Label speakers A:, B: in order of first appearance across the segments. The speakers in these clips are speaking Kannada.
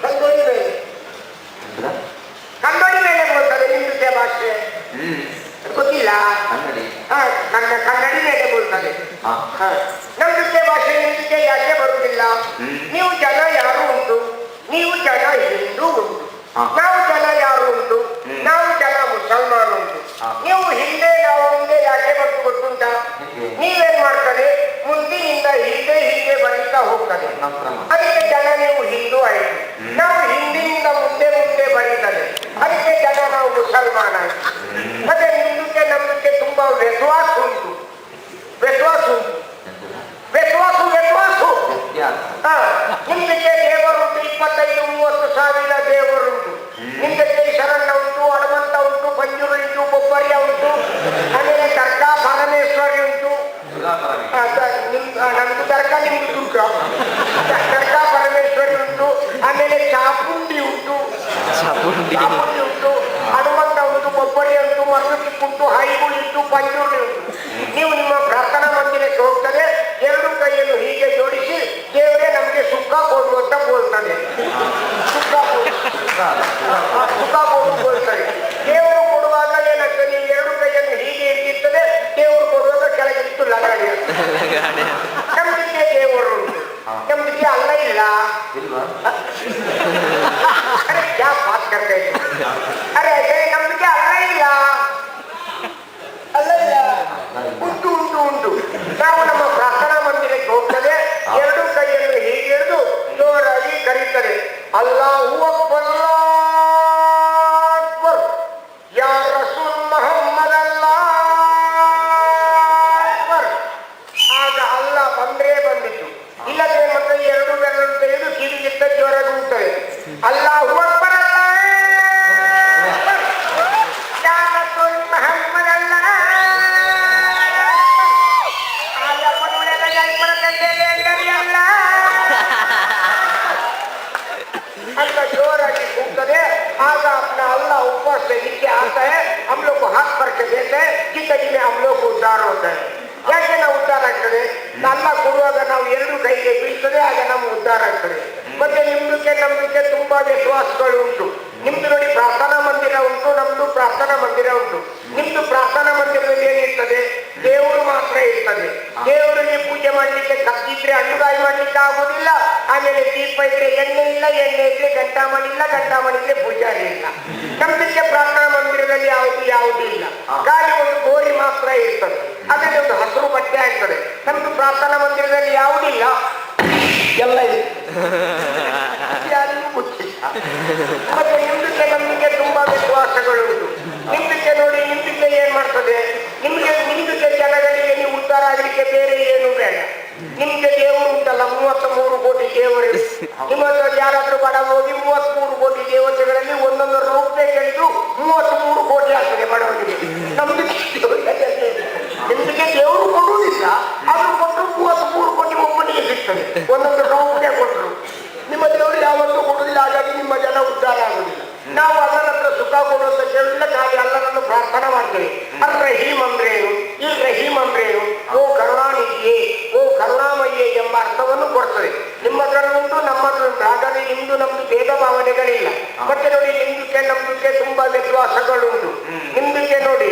A: ಕಂದೋಡಿ ಮೇಲೆ ಕಂದೋಡಿ ಮೇಲೆ ಬೋಲ್ತದೆ ನಿಂದುತ್ತೆ ಭಾಷೆ ಗೊತ್ತಿಲ್ಲ. ಕನ್ನಡಿ ಮೇಲೆ ಬೋಲ್ತದೆ. ನಮ್ದುತ್ತೆ ಭಾಷೆ ನಿಂದುತ್ತೆ ಯಾಕೆ ಬರುವುದಿಲ್ಲ? ನೀವು ಜನ ಯಾರು ಉಂಟು? ನೀವು ಜನ ಹಿಂದೂ ಉಂಟು. ನಾವು ಜನ ಯಾರು ಉಂಟು? ನಾವು ಜನ ಮುಸಲ್ಮಾನ್ ಉಂಟು. ನೀವು ಹಿಂದೆ ನಾವು ಮುಂದೆ ಯಾಕೆ ಗೊತ್ತುಂಟ? ನೀವೇನ್ ಮಾಡ್ತದೆ ಮುಂದಿನಿಂದ ಹಿಂದೆ ಹಿಂದೆ ಬರೀತಾ ಹೋಗ್ತದೆ. ಅದಕ್ಕೆ ಜನ ನೀವು ಹಿಂದೂ ಆಯ್ತು. ನಾವು ಹಿಂದಿನಿಂದ ಮುಂದೆ ಮುಂದೆ ಬರೀತದೆ. ಅದಕ್ಕೆ ಜನ ನಾವು ಮುಸಲ್ಮಾನ್ ಆಯ್ತು. ಮತ್ತೆ ನಿಮ್ದಕ್ಕೆ ನಮ್ದಕ್ಕೆ ತುಂಬಾ ವ್ಯತ್ಯಾಸ ಉಂಟು. ನಿಮ್ದಕ್ಕೆ ದೇವರುಂಟು 25-30 ಸಾವಿರ ದೇವರುಂಟು. ನಿಮ್ದಕ್ಕೆ ಶರಣ ಉಂಟು, ಹನುಮಂತ ಉಂಟು, ಪಂಜುರು ಉಂಟು, ಬೊಬ್ಬರ್ಯ ಉಂಟು, ಆಮೇಲೆ ದರ್ಗಾ ಪರಮೇಶ್ವರಿ ಉಂಟು. ನಮ್ದು ದರ್ಗಾ ನಿಮ್ದು ದುರ್ಗಾ. ದರ್ಗಾ ಪರಮೇಶ್ವರಿ ಉಂಟು, ಆಮೇಲೆ ಚಾಪುಂಡಿ ಉಂಟು, ಹನುಮಂತ ಉಂಟು, ಬೊಬ್ಬರ್ಯ ಉಂಟು, ಮರುತಿಕ್ ಉಂಟು, ಹೈಗುಳಿ ಉಂಟು, ಪಂಜುರು ಉಂಟು. ನೀವು ನಿಮ್ಮ ಪ್ರಾರ್ಥನಾ ಮಂದಿರಕ್ಕೆ ಹೋಗ್ತದೆ, 2 ಕೈಯನ್ನು ಹೀಗೆ ಜೋಡಿಸಿ ದೇವರೇ ನಮಗೆ ಸುಖ ಕೊಡು ಅಂತ ಬೋಲ್ತದೆ. ಸುಖ ಕೊಡು ಬೋಲ್ತಾರೆ. ದೇವರು ಕೊಡುವಾಗ ಏನಾಗ್ತದೆ? ನೀವು 2 ಕೈಯನ್ನು ಹೀಗೆ ಇಟ್ಟಿರ್ತದೆ. ದೇವರು ಕೊಡುವಾಗ ಕೆಳಗಿಟ್ಟು ಲಗಾಡಿ. ನಮ್ದಿಗೆ ದೇವರು ಉಂಟು, ನಮ್ದಿಗೆ ಅಲ್ಲ ಇಲ್ಲ. ಅರೆ ಕ್ಯಾ ಬಾತ್ ಕರ್ತಾ ಇದ್ದೀವಿ? ಅರೆ ನಮ್ದಿಗೆ ಅಲ್ಲ ಇಲ್ಲ ಉಂಟು. ನಾವು ನಮ್ಮ ಪ್ರಾರ್ಥನಾ ಮಂದಿರಕ್ಕೆ ಹೋಗ್ತದೆ, 2 ಕೈಯನ್ನು ಹೀಗೆ ಹಿಡಿದು ಜೋರಾಗಿ ಕರೀತಾರೆ, ಅಲ್ಲಾಹು ಅಕ್ಬರ್, ಅಲ್ಲಾಹು ಅಕ್ಬರ್, ಯಾ ರಸೂಲ್ ಮೊಹಮ್ಮದ್ ಅಲ್ಲಾಹು ಅಕ್ಬರ್. ಆಗ ಅಲ್ಲಾ ಬಂದಿತ್ತು. ಇಲ್ಲದೆ ಮತ್ತೆ 2 ಬೆರಳು ತೆಗೆದು ಕಿವಿಗಿಟ್ಟ ಜೋರಾಗಿ ಹೋಗ್ತದೆ, ಅಲ್ಲಾಹು ಅಕ್ಬರ್, ಯಾ ರಸೂಲ್ ಮೊಹಮ್ಮದ್ ಅಲ್ಲಾಹು ಅಂತ जोराಗಿ ಕೂಗ್ತದೆ. ಆಗ अपना अल्लाह ऊपर से नीचे आता है, हम लोग को हाथ भर के देते हैं कि में हम लोग को उद्धार होता है. ಯಾಕೆ ನಾವು ಉದ್ಧಾರ ಆಗ್ತದೆ? ಅಲ್ಲ ಕೊಡುವಾಗ ನಾವು 2 ಕೈಗೆ ಬೀಳ್ತದೆ, ಆಗ ನಮ್ಮ ಉದ್ಧಾರ ಆಗ್ತದೆ. ಮತ್ತೆ ನಮ್ದಕ್ಕೆ ತುಂಬಾ ವಿಶ್ವಾಸಗಳು ಉಂಟು. ನಿಮ್ದು ನೋಡಿ ಪ್ರಾರ್ಥನಾ ಮಂದಿರ ಉಂಟು, ನಮ್ದು ಪ್ರಾರ್ಥನಾ ಮಂದಿರ ಉಂಟು. ನಿಮ್ದು ಪ್ರಾರ್ಥನಾ ಮಂದಿರದಲ್ಲಿ ಏನಿರ್ತದೆ? ದೇವರು ಮಾತ್ರ ಇರ್ತದೆ. ದೇವರಿಗೆ ಪೂಜೆ ಮಾಡ್ಲಿಕ್ಕೆ ಕತ್ತಿದ್ರೆ ಹಣ್ಣುಗಾಯಿ ಮಾಡ್ಲಿಕ್ಕೆ ಆಗುದಿಲ್ಲ. ಆಮೇಲೆ ದೀಪ ಇದ್ರೆ ಎಣ್ಣೆ ಇಲ್ಲ, ಎಣ್ಣೆ ಇದ್ರೆ ಗಂಟಾಮಣಿ ಇಲ್ಲ, ಗಂಟಾಮಣಿ ಇದ್ರೆ ಪೂಜಾರಿ ಇಲ್ಲ. ನಮ್ದಕ್ಕೆ ಪ್ರಾರ್ಥನಾ ಮಂದಿರದಲ್ಲಿ ಯಾವುದು ಇಲ್ಲ. ಗಾಳಿ ಒಂದು ಗೋರಿ ಮಾತ್ರ ಇರ್ತದೆ, ಅದರಲ್ಲಿ ಒಂದು ಹಸಿರು ಬಟ್ಟೆ ಆಗ್ತದೆ. ನಮ್ದು ಪ್ರಾರ್ಥನಾ ಮಂದಿರದಲ್ಲಿ ಯಾವುದಿಲ್ಲ, ಎಲ್ಲ ಇದೆ. ಮತ್ತೆ ನಿಮ್ದಕ್ಕೆ ತುಂಬಾ ವಿಶ್ವಾಸಗಳು ಉಂಟು. ನಿಮ್ದಕ್ಕೆ ನೋಡಿ, ನಿಮ್ದಕ್ಕೆ ಏನ್ ಮಾಡ್ತದೆ? ನಿಮ್ದಕ್ಕೆ ಜನಗಳಿಗೆ ನೀವು ಉದ್ಧಾರ ಆಗಲಿಕ್ಕೆ ಬೇರೆ ಏನು ಬೇಡ. ನಿಮ್ಗೆ ದೇವರು ಉಂಟಲ್ಲ, 33 ಕೋಟಿ ದೇವರು. ನಿಮ್ಮ ಯಾರಾದ್ರೂ ಬಡ ಹೋಗಿ 33 ಕೋಟಿ ದೇವತೆಗಳಲ್ಲಿ ಒಂದೊಂದು ರೂಪಾಯಿ ಕೇಳಿದ್ರು 33 ಕೋಟಿ ಆಗ್ತದೆ ಬಡವರಿಗೆ. ನಿಮ್ಗೆ ದೇವರು ಕೊಡುವುದಿಲ್ಲ, ಅದು ಕೊಟ್ಟರು 33 ಕೋಟಿ ಒಬ್ಬನಿಗೆ ಸಿಗ್ತದೆ. ಒಂದೊಂದು ರೂಪಾಯಿ ಕೊಟ್ಟರು. ನಿಮ್ಮ ದೇವರು ಯಾವತ್ತೂ ಕೊಡುವುದಿಲ್ಲ. ಹಾಗಾಗಿ ನಿಮ್ಮ ಜನ ಉದ್ಧಾರ ಆಗುದಿಲ್ಲ. ನಾವು ಅಲ್ಲನ ಹತ್ರ ಸುಖ ಕೊಡುವಂತ ಕೇಳಿಲ್ಲ, ಖಾಲಿ ಅಲ್ಲನನ್ನು ಪ್ರಾರ್ಥನೆ ಮಾಡ್ತೇವೆ. ಅಲ್ ರಹೀಮ್ ಅಂದ್ರೇನು, ಈ ರಹೀಮ್ ಅಂದ್ರೇನು, ಓ ಕರುಣಾನಿಧಿಯೇ, ಓ ಕರುಣಾಮಯ್ಯೇ ಎಂಬ ಅರ್ಥವನ್ನು ಕೊಡ್ತದೆ. ನಿಮ್ಮ ಉಂಟು, ನಮ್ಮದು ಉಂಟು. ಹಾಗಾಗಿ ನಿಮ್ದು ನಮ್ದು ಭೇದ ಭಾವನೆಗಳಿಲ್ಲ. ಮತ್ತೆ ನೋಡಿ, ನಮ್ದಕ್ಕೆ ತುಂಬಾ ವ್ಯತ್ಯಾಸಗಳುಂಟು. ನಿಮ್ದಕ್ಕೆ ನೋಡಿ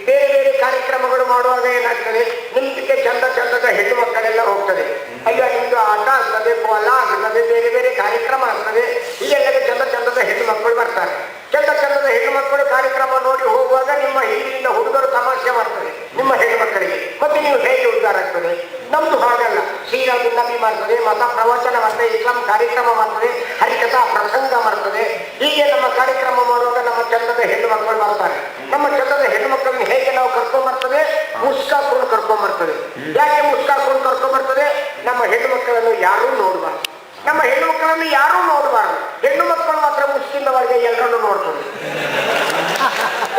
A: ಬೇರೆ ಬೇರೆ ಕಾರ್ಯಕ್ರಮಗಳು ಮಾಡುವಾಗ ಏನಾಗ್ತದೆ? ನಿಮ್ದಕ್ಕೆ ಚಂದದ ಹೆಣ್ಣು ಮಕ್ಕಳೆಲ್ಲ ಹೋಗ್ತದೆ. ಅಯ್ಯ ನಿಮ್ದು ಆಟ ಆಗ್ತದೆ, ಕೋಲ ಆಗ್ತದೆ, ಬೇರೆ ಬೇರೆ ಕಾರ್ಯಕ್ರಮ ಆಗ್ತದೆ. ಇದೆಲ್ಲಗೆ ಚಂದದ ಹೆಣ್ಣು ಮಕ್ಕಳು ಬರ್ತಾರೆ. ಚಂದದ ಹೆಣ್ಣು ಮಕ್ಕಳು ಕಾರ್ಯಕ್ರಮ ನೋಡಿ ಹೋಗುವಾಗ ನಿಮ್ಮ ಹಿಂದಿನಿಂದ ಹುಡುಗರು ತಮಾಷೆ ಮಾಡ್ತಾರೆ ನಿಮ್ಮ ಹೆಣ್ಣು ಮಕ್ಕಳಿಗೆ. ಮತ್ತೆ ನೀವು ಹೇಗೆ ಉದ್ಧಾರ ಆಗ್ತದೆ? ನಮ್ದು ಹಾಗಲ್ಲ. ಶ್ರೀರಾಮ ನಬಿ ಮಾಡ್ತದೆ, ಮತ ಪ್ರವಚನ ಮಾಡ್ತದೆ, ಇಸ್ಲಾಂ ಕಾರ್ಯಕ್ರಮ ಮಾಡ್ತದೆ, ಹರಿಕಥಾ ಪ್ರಸಂಗ ಮಾಡ್ತದೆ. ಹೀಗೆ ನಮ್ಮ ಕಾರ್ಯಕ್ರಮ ಮಾಡುವಾಗ ನಮ್ಮ ಚಂದದ ಹೆಣ್ಣು ಮಕ್ಕಳು ಬರ್ತಾರೆ. ನಮ್ಮ ಚಂದದ ಹೆಣ್ಣು ಮಕ್ಕಳನ್ನು ಹೇಗೆ ನಾವು ಕರ್ಕೊಂಡ್ಬರ್ತದೆ? ಮುಸ್ಕಾಕೊಂಡು ಕರ್ಕೊಂಡ್ಬರ್ತದೆ. ಯಾಕೆ ಮುಸ್ಕಾಕೊಂಡು ಕರ್ಕೊಂಡ್ಬರ್ತದೆ? ನಮ್ಮ ಹೆಣ್ಣು ಮಕ್ಕಳನ್ನು ಯಾರೂ ನೋಡಬಾರ್ದು. ನಮ್ಮ ಹೆಣ್ಣು ಮಕ್ಕಳನ್ನು ಯಾರೂ ನೋಡಬಾರ್ದು. ಹೆಣ್ಣು ಮಕ್ಕಳು ಮಾತ್ರ ಮುಸ್ಲಿಮರವರೆಗೆ ಎಲ್ಲರನ್ನು ನೋಡ್ತದೆ.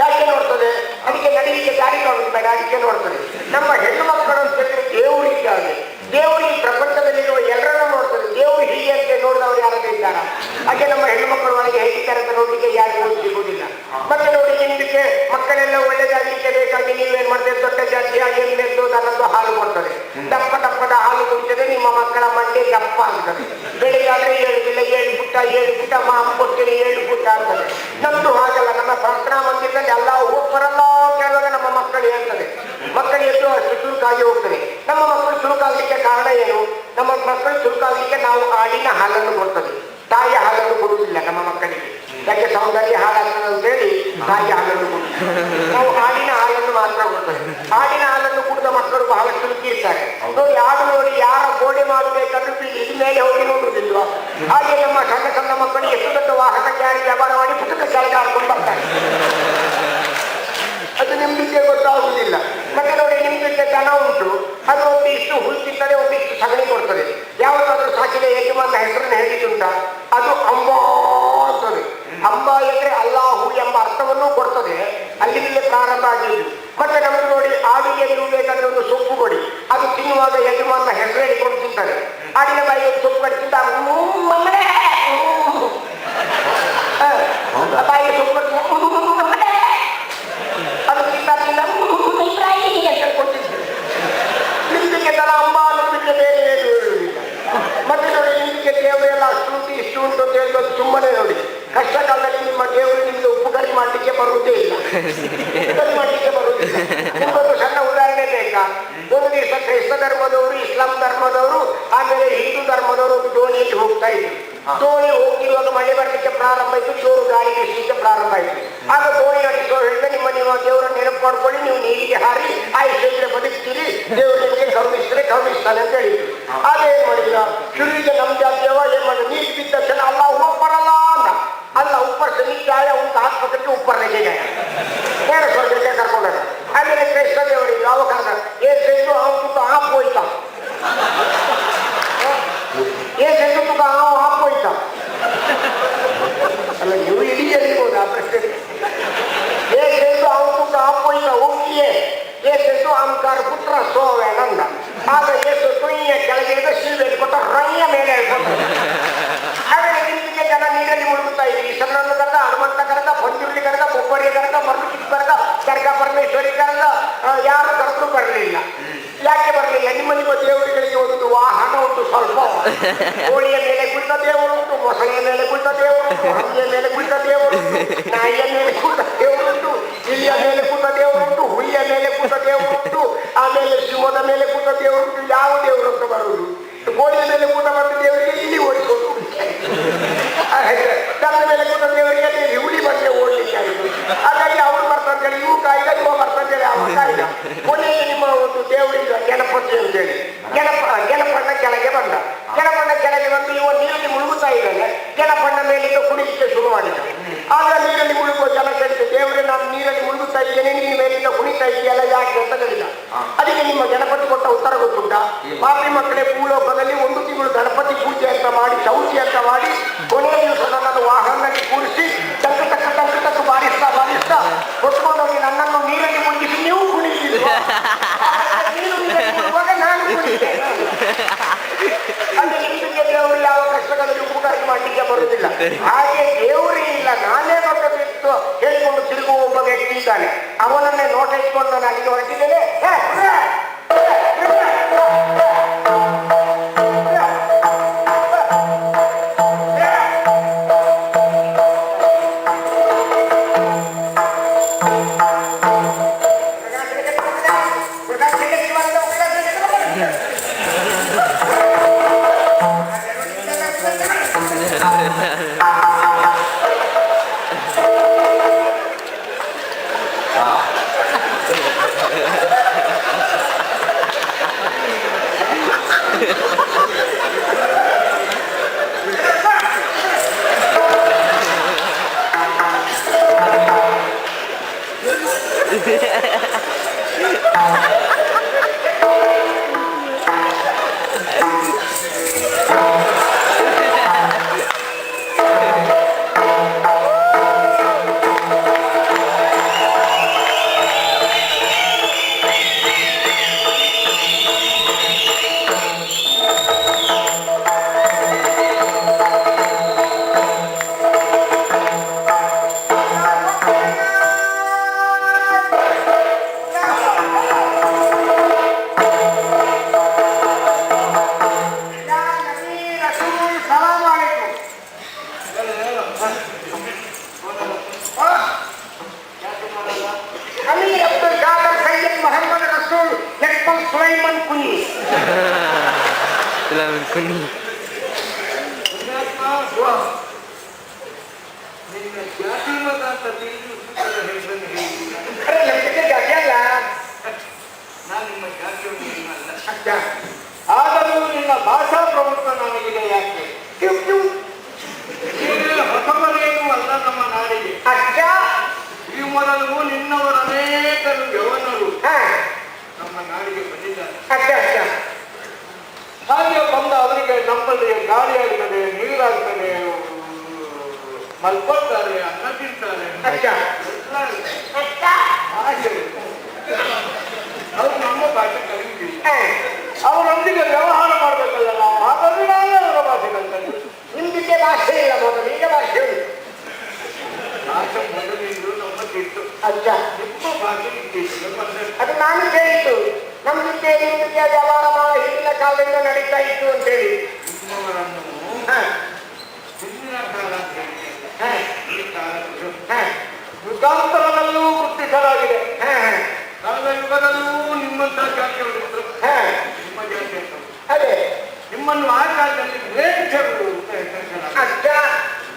A: ಯಾಕೆ ನೋಡ್ತದೆ? ಅದಕ್ಕೆ ನಡೀಲಿಕ್ಕೆ ದಾರಿ ಕಾಣುದು ಬೇಡ, ಅದಕ್ಕೆ ನೋಡ್ತದೆ. ನಮ್ಮ ಹೆಣ್ಣು ಮಕ್ಕಳು ಅಂತ ಹೇಳಿದ್ರೆ ದೇವರಿದ್ದಾರೆ. ದೇವರು ಈ ಪ್ರಪಂಚದಲ್ಲಿರುವ ಎಲ್ಲರನ್ನೂ ನೋಡ್ತದೆ. ದೇವರು ಹೀಗೆ ಅಂತ ನೋಡಿದವರು ಯಾರಾದ್ರೂ ಇದ್ದಾರ? ಹಾಗೆ ನಮ್ಮ ಹೆಣ್ಣು ಮಕ್ಕಳು ಒಳಗೆ ಹೇಗಿದ್ದಾರೆ ಅಂತ ನೋಡ್ಲಿಕ್ಕೆ ಯಾರಿಗೂ ಸಿಗುವುದಿಲ್ಲ. ಮತ್ತೆ ನೋಡಿ, ನಿಮ್ದಕ್ಕೆ ಮಕ್ಕಳೆಲ್ಲ ಒಳ್ಳೆದಾಗಲಿಕ್ಕೆ ಬೇಕಾಗಿ ನೀವೇನ್ ಮಾಡ್ತೇವೆ? ದೊಡ್ಡ ಜಾತಿಯಾಗಿ ಎಮ್ಮೆದ್ದು ದನದ್ದು ಹಾಲು ಕೊಡ್ತದೆ. ದಪ್ಪದ ಹಾಲು ಕುಡಿತದೆ, ನಿಮ್ಮ ಮಕ್ಕಳ ಮಂಡೆ ದಪ್ಪ ಆಗ್ತದೆ. ಬೆಳಿಗ್ಗೆ ಆದ್ರೆ 7 7 ಪುಟ 7 ಪುಟ ಕೊಡ್ತೀನಿ 7 ಪುಟ ಅಂತದೆ. ನಮ್ದು ಹಾಗಲ್ಲ. ನಮ್ಮ ಪ್ರಾರ್ಥನಾ ಮಂದಿರದಲ್ಲಿ ಎಲ್ಲ ಹೋಗ್ಬರಲ್ಲ ಕೇಳುವಾಗ ನಮ್ಮ ಮಕ್ಕಳು ಹೇಳ್ತದೆ. ಮಕ್ಕಳು ಎದ್ದು ಅಷ್ಟು ಚುರುಕಾಗಿ ಹೋಗ್ತದೆ. ನಮ್ಮ ಮಕ್ಕಳು ಚುರುಕಾಗಲಿಕ್ಕೆ ಕಾರಣ ಏನು? ನಮ್ಮ ಮಕ್ಕಳು ಚುರುಕಾಗಲಿಕ್ಕೆ ನಾವು ಆಡಿನ ಹಾಲನ್ನು ಕೊಡ್ತದೆ, ತಾಯಿಯ ಹಾಲನ್ನು ಕೊಡುವುದಿಲ್ಲ ನಮ್ಮ ಮಕ್ಕಳಿಗೆ. ಯಾಕೆ ಸೌಂದರ್ಯ ಹಾಳಾಗ್ತದೆ ಅಂತೇಳಿ ತಾಯಿಯ ಹಾಲನ್ನು ಕೊಡುತ್ತೇವೆ ನಾವು. ಆಡಿನ ಹಾಲನ್ನು ಮಾತ್ರ ಕೊಡ್ತೇವೆ. ಆಡಿನ ಹಾಲನ್ನು ಕುಡಿದ ಮಕ್ಕಳು ಬಹಳ ಚುರುಕಿರ್ತಾರೆ ನೋಡಿ. ಆಡು ನೋಡಿ ಯಾರ ಗೋಡೆ ಮಾಡಬೇಕಾದ್ರೂ ಇದು ಮೇಲೆ ಹೋಗಿ ನೋಡುವುದಿಲ್ವಾ? ಹಾಗೆ ನಮ್ಮ ಸಣ್ಣ ಸಣ್ಣ ಮಕ್ಕಳಿಗೆ ಎಷ್ಟು ದೊಡ್ಡ ವಾಹನ ಕ್ಯಾರಿ ವ್ಯವಹಾರ ಮಾಡಿ ಪುಸ್ತಕ ಕೆಳಗೆ ಹಾಕೊಂಡು ಬರ್ತಾರೆ. ಅದು ನಿಮ್ಗೆ ಗೊತ್ತಾಗುವುದಿಲ್ಲ. ಮತ್ತೆ ನೋಡಿ, ನಿಮ್ಗೆ ದನ ಉಂಟು, ಅದು ಒಂದಿಷ್ಟು ಹುಲ್ಲು ತಿಂತದೆ, ಒಂದಿಷ್ಟು ಸಗಣಿ ಕೊಡ್ತದೆ. ಯಾವುದಾದ್ರೂ ಸಾಕಿದ ಯಜಮಾನ ಹೆಸರನ್ನು ಹೇಳಿದ್ದುಂಟ? ಅದು ಅಂಬಾ ಅಂತದೆ. ಅಂಬಾ ಎಂದ್ರೆ ಅಲ್ಲಾಹು ಎಂಬ ಅರ್ಥವನ್ನು ಕೊಡ್ತದೆ. ಅಲ್ಲಿಂದಲೇ ಪ್ರಾರಂಭ ಆಗಿದ್ದು. ಮತ್ತೆ ನಮಗೆ ನೋಡಿ, ಆಡಿಗೆ ನೀವು ಬೇಕಾದ್ರೆ ಒಂದು ಸೊಪ್ಪು ಕೊಡಿ, ಅದು ತಿನ್ನುವಾಗ ಯಜಮಾನ ಹೆಸರು ಹೇಳಿಕೊಂಡು ತಿಂತಾರೆ. ಆಡಿನ ಬಾಯಿಗೆ ಸೊಪ್ಪು ಕಡಿ ತಿಂತ ಬಾಯಿಗೆ ಸೊಪ್ಪು ಅದು ತಿಂತ ತಿಂದ ಕೊಡ್ತಿದ್ರು. ನಿಮ್ಗೆ ತರ ಅಂಬ ಅನ್ನೋದಕ್ಕೆ ಬೇರೆ ಏನು ಹೇಳುವುದಿಲ್ಲ. ಮತ್ತೆ ನೋಡಿ, ನಿಮ್ಗೆ ದೇವರೆಲ್ಲ ಅಷ್ಟು ಉಂಟು ಇಷ್ಟು ಉಂಟು ಅಂತ ಹೇಳೋದು ಸುಮ್ಮನೆ ನೋಡಿ. ಕಷ್ಟ ಕಾಲದಲ್ಲಿ ನಿಮ್ಮ ದೇವರು ನಿಮ್ಗೆ ಉಪ್ಪು ಕರಿ ಮಾಡಲಿಕ್ಕೆ ಬರುವುದೇ ಇಲ್ಲ, ಕರಿ ಮಾಡಲಿಕ್ಕೆ ಬರುವುದಿಲ್ಲ. ನಿಮಗೊಂದು ಸಣ್ಣ ಉದಾಹರಣೆ ಬೇಕಾ? ಒಂದು ದಿವಸ ಕ್ರೈಸ್ತ ಧರ್ಮದವರು, ಇಸ್ಲಾಂ ಧರ್ಮದವರು, ಆಮೇಲೆ ಹಿಂದೂ ಧರ್ಮದವರು ಒಂದು ದೋಣಿಯಲ್ಲಿ ಹೋಗ್ತಾ ಇದ್ರು. ದೋಣಿ ಹೋಗಿರುವಾಗ ಮಳೆ ಬರಲಿಕ್ಕೆ ಪ್ರಾರಂಭ ಆಯಿತು, ಜೋರು ಗಾಳಿ ಬೀಸಲಿಕ್ಕೆ ಪ್ರಾರಂಭ ಆಯಿತು. ಆಗ ದೋಣಿ ನಡೆಸೋರು ಹೇಳಿದ್ರೆ, ನಿಮ್ಮ ದೇವರನ್ನು ನೆನಪು ಮಾಡ್ಕೊಳ್ಳಿ, ನೀವು ನೀರಿಗೆ ಹಾರಿ ಆಯುಷ್ಯ ಬದುಕ್ತೀರಿ, ದೇವರು ನಿಮಗೆ ಕರುಣಿಸಿದ್ರೆ ಕರುಣಿಸ್ತಾನೆ ಅಂತ ಹೇಳಿದ್ರು. ಅದೇನ್ ಮಾಡಿಲ್ಲ, ಶುರುವಿಗೆ ನಮ್ಮ ಜಾತಿಯವ ಏನ್ ಮಾಡಿದ, ನೀರು ಬಿದ್ದ ತಕ್ಷಣ ಅಲ್ಲ ಬರಲ್ಲ ಅಂತ. ಅಲ್ಲ ಉಪ್ಪರ್ ಸನಿಗಾಯ ಉಂಟು ಆಸ್ಪತ್ರೆಗೆ ಉಪ್ಪರ್ ನೆಗೆಗಾಯ ಬೇರೆ ಸ್ವರ್ಗಕ್ಕೆ ಕರ್ಕೊಂಡ. ಆಮೇಲೆ ಕ್ರೈಸ್ತ ದೇವರಿಗೆ ಯಾವ ಕಾರಣ ಏನ್ ಸೈದು ಅವನು ತುಕ ಆಪ್ ಹೋಯ್ತಾ, ಏನ್ ಸೈದು ತುಕ ಹಾವು ಆಪ್ ಹೋಯ್ತಾ? ಅಲ್ಲ, ನೀವು ಇಡೀ ಹೇಳ್ಬೋದು ಆ ಪ್ರಶ್ನೆ. ಏನ್ ಸೈದು ಅವನು ತುಕ ಆಪ್ ಹೋಯ್ತಾ ಹೋಗಿಯೇ ಏಸು ಅಹಂಕಾರ ಪುತ್ರ ಸೋವೇನಂದ. ಆಗ ಏಸು ತೊಯ್ಯ ಕೆಳಗಿಳಿದ ಶಿಲ್ಬೆ ಕೊಟ್ಟ ರಯ್ಯ ಮೇಲೆ ಹೇಳ್ಕೊತಾರೆ. ಆಮೇಲೆ ನಿಂತಿಗೆ ಜನ ನೀರಲ್ಲಿ ಮುಳುಗುತ್ತಾ ಇದ್ರಿ. ಸಣ್ಣನ್ನು ಕರೆದ, ಹನುಮಂತ ಕರೆದ, ಬಂಜುರ್ಲಿ ಕರೆದ, ಬೊಬ್ಬರಿ ಕರೆದ, ಮರುಕಿಟ್ ಕರೆದ, ಕರ್ಗ ಪರಮೇಶ್ವರಿ ಕರೆದ, ಯಾರು ಕರೆದ್ರು ಬರಲಿಲ್ಲ. ಯಾಕೆ ಬರಲಿಲ್ಲ? ನಿಮ್ಮ ದೇವರುಗಳಿಗೆ ಒಂದು ವಾಹನ ಉಂಟು, ಸ್ವಲ್ಪ ಕೋಳಿಯ ಮೇಲೆ ಕುಳಿತ ದೇವರುಂಟು, ಮೊಸಳೆಯ ಮೇಲೆ ಕುಳಿತ ದೇವರುಂಟು, ಹಂದಿಯ ಮೇಲೆ ಕುಳಿತ ದೇವರುಂಟು, ನಾಯಿಯ ಮೇಲೆ ಕುಳಿತ ದೇವರುಂಟು, ಇಲಿಯ ಮೇಲೆ ಕೂತ ದೇವರುಂಟು, ಹುಲಿಯ ಮೇಲೆ ಕೂತ ದೇವರುಂಟು, ಆಮೇಲೆ ಶಿವದ ಮೇಲೆ ಕೂತ ದೇವರುಂಟು. ಯಾವ ದೇವರು ಅಂತ ಬರುವುದು? ಕೋಳಿಯ ಮೇಲೆ ಕೂತ ಬಂದ ದೇವರಿಗೆ ಇಲ್ಲಿ ಓಡಿಕೊಂಡು ದನ ಮೇಲೆ ಕೂತ ದೇವರಿಗೆ ಹುಲಿ ಬಂದೆ ಓಡ್ಲಿಕ್ಕೆ ಆಯಿತು. ಹಾಗಾಗಿ ಅವ್ರು ಬರ್ತಾರೆ, ಇವು ಕಾಯ್ದ, ಇವ ಬರ್ತಾರೆ, ಅವ ಕಾಯ್ದ. ಕೊನೆಗೆ ನಿಮ್ಮ ಒಂದು ದೇವರಿಗೆ ಗಣಪತಿ ಅಂತೇಳಿ ಗೆಣಪಣ್ಣ ಕೆಳಗೆ ಬಂದ. ಗೆಣಪಣ್ಣ ಕೆಳಗೆ ಬಂದು ಇವ ನೀರಲ್ಲಿ ಮುಳುಗುತ್ತಾ ಇದ್ದಾನೆ. ಗೆಣಪಣ್ಣ ಮೇಲಿಂದ ಕುಡಿಲಿಕ್ಕೆ ಶುರು ಮಾಡಿದ. ಆಗ ನೀರಲ್ಲಿ ಮುಳುಗುವ ಜನ ಕೇಳಿತು, ದೇವರೇ ನಾನು ನೀರಲ್ಲಿ ಮುಳುಗುತ್ತಾ ಇದ್ದೇನೆ, ನೀನು ಮೇಲಿಂದ ಕುಣಿತಾ ಇದೆಯಲ್ಲ ಯಾಕೆ ಅಂತ ಕೇಳಿದ. ಅದಕ್ಕೆ ನಿಮ್ಮ ಗಣಪತಿ ಕೊಟ್ಟ ಉತ್ತರ ಗೊತ್ತುಂಟ? ಪಾಪಿ ಮಕ್ಕಳೇ, ಭೂಲೋಕದಲ್ಲಿ 1 ತಿಂಗಳು ಗಣಪತಿ ಪೂಜೆ ಅಂತ ಮಾಡಿ, ಚೌತಿ ಅಂತ ಮಾಡಿ, ಕೊನೆಯ ದಿವಸ ನನ್ನನ್ನು ವಾಹನದಲ್ಲಿ ಕೂರಿಸಿ ಟಕ್ ಬಾರಿಸ್ತಾ ಹೊತ್ಕೊಂಡೋಗಿ ನನ್ನನ್ನು ನೀರಲ್ಲಿ ಮುಳುಗಿಸಿ ನೀವು ಕುಣಿಸಿದ್ರು. ನೀನು ಮುಳುಗುವಾಗ ನಾನು ಕುಣಿತೆ. ಅಲ್ಲಿ ನಿಮಗೆ ದೇವರು ಯಾವ ಕಷ್ಟಗಳಲ್ಲಿ ಉಪಕಾರ ಮಾಡಲಿಕ್ಕೆ ಬರುವುದಿಲ್ಲ. ಹಾಗೆ ದೇವರೇ ಇಲ್ಲ, ನಾನೇ ದೊಡ್ಡದಿತ್ತು ಹೇಳಿಕೊಂಡು ತಿರುಗುವ ಒಬ್ಬ ವ್ಯಕ್ತಿ ಇದ್ದಾನೆ. ಅವನನ್ನೇ ನೋಟ ಇಟ್ಕೊಂಡು ನಾನು ಅಲ್ಲಿಗೆ ಹೊರಟಿದ್ದೇನೆ.
B: ಕುನಿ
C: ನಿನ್ನ ಜಾತಿ ಮತ ಅಂತ ತಿಳಿದು ಹೆಸರನ್ನು ಹೇಳಿ
A: ಜಾತಿ ಅಲ್ಲ,
C: ನಾನು ನಿಮ್ಮ ಜಾತಿಯಲ್ಲ. ಆದರೂ ನಿನ್ನ ಭಾಷಾ ಪ್ರಮುಖ ನನಗಿದೆ. ಯಾಕೆ ಹೊಸಬರೇನು ಅಲ್ಲ ನಮ್ಮ ನಾಡಿಗೆ. ಈ ಮೊದಲು ನಿನ್ನವರ ಅನೇಕರು ಯವನರು ನಮ್ಮ ನಾಡಿಗೆ ಬಂದಿದ್ದಾರೆ. ಹಾಗೆ ಬಂದ ಅವರಿಗೆ ನಮ್ಮಲ್ಲಿ ಗಾಳಿ ಆಗ್ತದೆ, ನೀರಾಗ್ತದೆ, ಮಲ್ಕೊಳ್ತಾರೆ, ಅನ್ನ ತಿಂತಾರೆ, ಅವ್ರು ನಮ್ಮ ಭಾಷೆ ಕಲಿಯುವುದಿಲ್ಲ. ಅವರೊಂದಿಗೆ ವ್ಯವಹಾರ ಮಾಡ್ಬೇಕಲ್ಲ ನಾವು. ಹಾಗಾಗಿ ನಾವೇ ಅವರ ಭಾಷೆ ಕಲಿತದ್ದು.
A: ನಿಮ್ದಿಗೆ ಭಾಷೆ ಇಲ್ಲ, ಮೊದಲು ಈಗ ಭಾಷೆ ಉಂಟು.
C: ಭಾಷೆ ಮೊದಲಿಂದು ನಮ್ಮದಿತ್ತು. ನಿಮ್ಮ ಭಾಷೆ ಇತ್ತೀಚೆಗೆ ಬಂದದ್ದು.
A: ಅದು ನಾನು ಕೇಳಿತ್ತು. ನಮ್ದಿದ್ದೆ ನಿಮ್ದಿದ್ದೆ ವ್ಯವಹಾರ ಹಿಂದಿನ ಕಾಲದಿಂದ ನಡೀತಾ ಇತ್ತು ಅಂತೇಳಿ.
C: ನಿಮ್ಮವರನ್ನು ಹಿಂದಿನ ಕಾಲ ಅಂತ ಹೇಳಿದೆ. ಈ ಕಾಲದ್ದು ಯುಗಾಂತರದಲ್ಲೂ ಗುರುತಿಸಲಾಗಿದೆ. ಯುಗದಲ್ಲೂ ನಿಮ್ಮಂತಹ ಜಾತಿಯವರು ನಿಮ್ಮ ಜಾತಿ ಅಂತ.
A: ಅದೇ
C: ನಿಮ್ಮನ್ನು ಆ ಕಾಲದಲ್ಲಿ ವೇಷರು ಅಂತ ಹೆಸರಿಸಲಾಗಿದೆ.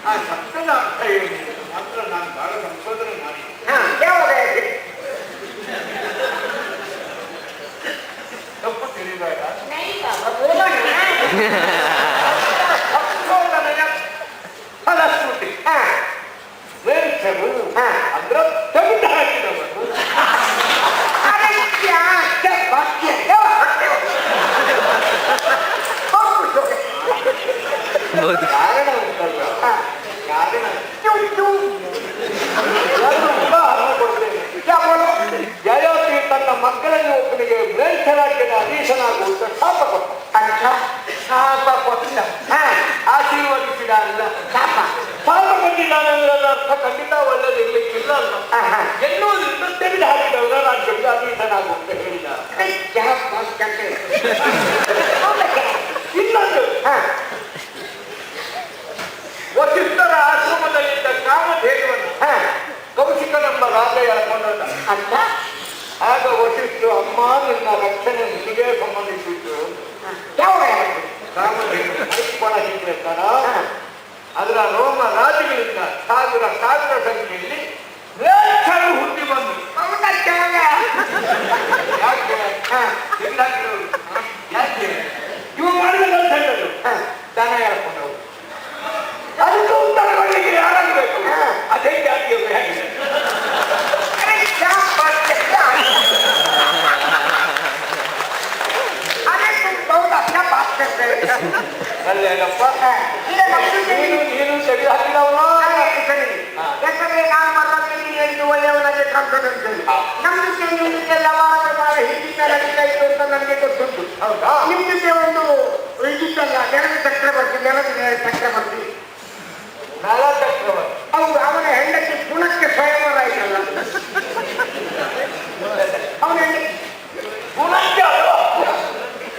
C: ಆ ಶಬ್ದದ ಅರ್ಥ ಏನು ಮಾತ್ರ ನಾನು ಬಹಳ ಸಂಶೋಧನೆ ಮಾಡಿ ತಪ್ಪು ತಿಳಿಬೇಡ. ಸಂಶೋಧನೆಯ ಫಲಶ್ರುತಿ ವೇಷರು ಅಂದ್ರೆ ತೆಗೆದು ಹಾಕಿದವರು. ಕಾರಣ ಉಂಟಲ್ಲ, ಕಾರಣ ಕೊಡ್ತೇನೆ. ಜಯತಿ ತನ್ನ ಮಕ್ಕಳನ್ನು ಒಬ್ಬನಿಗೆ ಮೇಲ್ಛಲಾಕಿನ ಅಧೀಶನಾಗುವಂತ ಶಾಪ ಕೊಟ್ಟ. ಶಾಪ ಕೊಟ್ಟ, ಆಶೀರ್ವದಿಸಿದ ಅಲ್ಲ. ಶಾಪ ಕೊಟ್ಟಿದ್ದಾನೆ ಅಂದ್ರೆ ಅರ್ಥ ಖಂಡಿತ ಒಳ್ಳೆದಿರ್ಲಿಕ್ಕಿಲ್ಲ ಅಲ್ಲ. ಎನ್ನುವುದರಿಂದ ತೆಗೆದು ಹಾಕಿದವರ ರಾಜ್ಯಕ್ಕೆ ಅಧೀಶನಾಗುವಂತ ಹೇಳಿದ. ಇನ್ನೊಂದು, ವಸಿಷ್ಠರ ಆಶ್ರಮದಲ್ಲಿದ್ದ ಕಾಮಧೇನುವನ್ನು ಕೌಶಿಕನೆಂಬ ರಾಜ ಎಳ್ಕೊಂಡ. ಆಗ ವಸಿಷ್ಠರು, ಅಮ್ಮ ನಿನ್ನ ರಕ್ಷಣೆ ನಿನಗೆ ಸಂಬಂಧಿಸಿದ್ದು. ಕಾಮಧೇನು ಕೊಳ ಹಿಡ್ಬೇಕಾರ ಅದರ ರೋಮ ರಾಜಿಗಳಿಂದ ಸಾವಿರ ಸಂಖ್ಯೆಯಲ್ಲಿ ವೇಷರು ಹುಟ್ಟಿ ಬಂದು. ಯಾಕೆ ಯಾಕೆ ಇವು ಮಾಡಿದ ಹೇಳೋದು ದನ ಹೇಳ್ಕೊಂಡವು. ಅದಕ್ಕೆ ಉತ್ತರ ಕೊಡಲಿಕ್ಕೆ ಯಾರಾಗಬೇಕು? ಅದೇ ಜಾತಿಯ ಅಲ್ಲೇನಪ್ಪ ನೀನು ಸರಿ ಹಾಕಿದವನು.
A: ಯಾಕಂದ್ರೆ ನಾನು ಮರದಲ್ಲಿ ಹೇಳಿದ್ದು ಒಳ್ಳೆಯವನಾಗೆ ಕಾಣ್ತದೆ ಅಂತೇಳಿ ನಮ್ದು ನಿಮ್ದೆಲ್ಲ ಹಿಂದಿನ ನಡೀತಾ ಇತ್ತು ಅಂತ ನನಗೆ ಗೊತ್ತುಂಟು.
C: ಹೌದಾ?
A: ನಿಮ್ದಿದ್ದೆ ಒಂದು ಇದಿತ್ತಲ್ಲ, ನೆಲದ ಚಕ್ರವರ್ತಿ, ನೆಲದ ಚಕ್ರವರ್ತಿ.
C: ನಳ ಚಕ್ರವರ್ತಿ
A: ಹೌದು, ಅವನ ಹೆಂಡತಿ ಗುಣಕ್ಕೆ ಸ್ವಯಂವರ ಆಯ್ತಲ್ಲ. ಅವನ
C: ಗುಣಕ್ಕೆ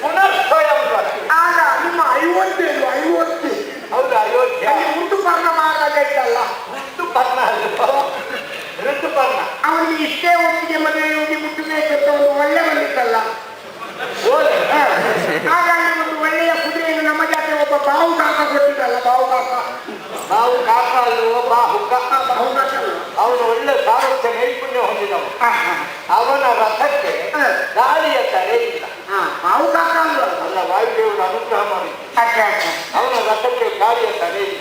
C: ಪುನಃ ಸ್ವಯಂವರ.
A: ಆಗ ನಿಮ್ಮ 50
C: ಹೌದಾ? ಅಯೋಧ್ಯ
A: ಋತುಪರ್ಣ ಮಹಾರಾಜ ಇದ್ದಲ್ಲ.
C: ಋತುಪರ್ಣ ಋತುಪರ್ಣ
A: ಅವನಿಗೆ ಇಷ್ಟೇ ಹೊತ್ತಿಗೆ ಮದುವೆ ಹೋಗಿ ಮುಟ್ಟಬೇಕಂತ ಒಂದು ಒಳ್ಳೆ ಬಂದಿತ್ತಲ್ಲ. ಹಾಗಾಗಿ ಒಂದು ಒಳ್ಳೆಯ ಕುದುರೆಯನ್ನು ನಮ್ಮ ಜಾತಿ ಒಬ್ಬ ಬಾವು ಕಾಕ ಕೊಟ್ಟಿದ್ದಲ್ಲ.
C: ಬಾವು ಕಾಕ ಅಲ್ಲವೋ ಬಾಹುಕ. ಅವನು ಒಳ್ಳೆ ಸಾಮರ್ಥ್ಯ ನೈಪುಣ್ಯ ಹೊಂದಿದವ. ಅವನ ರಥಕ್ಕೆ ಗಾಳಿಯ ತಡೆ ಇಲ್ಲ.
A: ಬಾವು ಕಾಕ
C: ಅಲ್ಲ, ವಾಯುದೇವರು ಅನುಗ್ರಹ ಮಾಡಿ ಅವನ ರಥಕ್ಕೆ ಗಾಳಿಯ ತಡೆ ಇಲ್ಲ.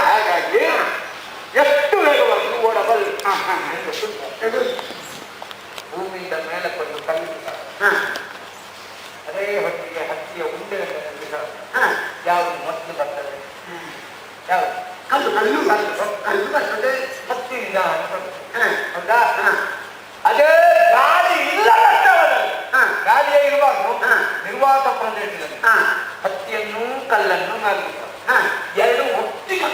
C: ಹಾಗಾಗಿ ಎಷ್ಟು ವೇಗವಾಗಿ ಓಡಬಲ್ಲ. ಭೂಮಿಯಿಂದ ಮೇಲೆ ಕೊಂಡು ಕಲ್ಲಿದ್ದಾರೆ. ಅದೇ ಹೊತ್ತಿಗೆ ಹತ್ತಿಯ ಉಂಡೆಯನ್ನು ಯಾವುದು ಮೊದಲು ಬರ್ತದೆ? ಯಾವುದು?
A: ಕಲ್ಲು ಬರ್ತದೆ.
C: ಹತ್ತಿಯಿಂದ ಹೌದಾ? ಅದೇ ಗಾಳಿ ಇಲ್ಲ ಗಾಳಿಯೇ ಇರುವಾಗ ನಿರ್ವಾತ ಪ್ರದೇಶದಲ್ಲಿ ಹತ್ತಿಯನ್ನು ಕಲ್ಲನ್ನು ನಾಲ್ಕು ಎರಡು ಒಟ್ಟಿಗೆ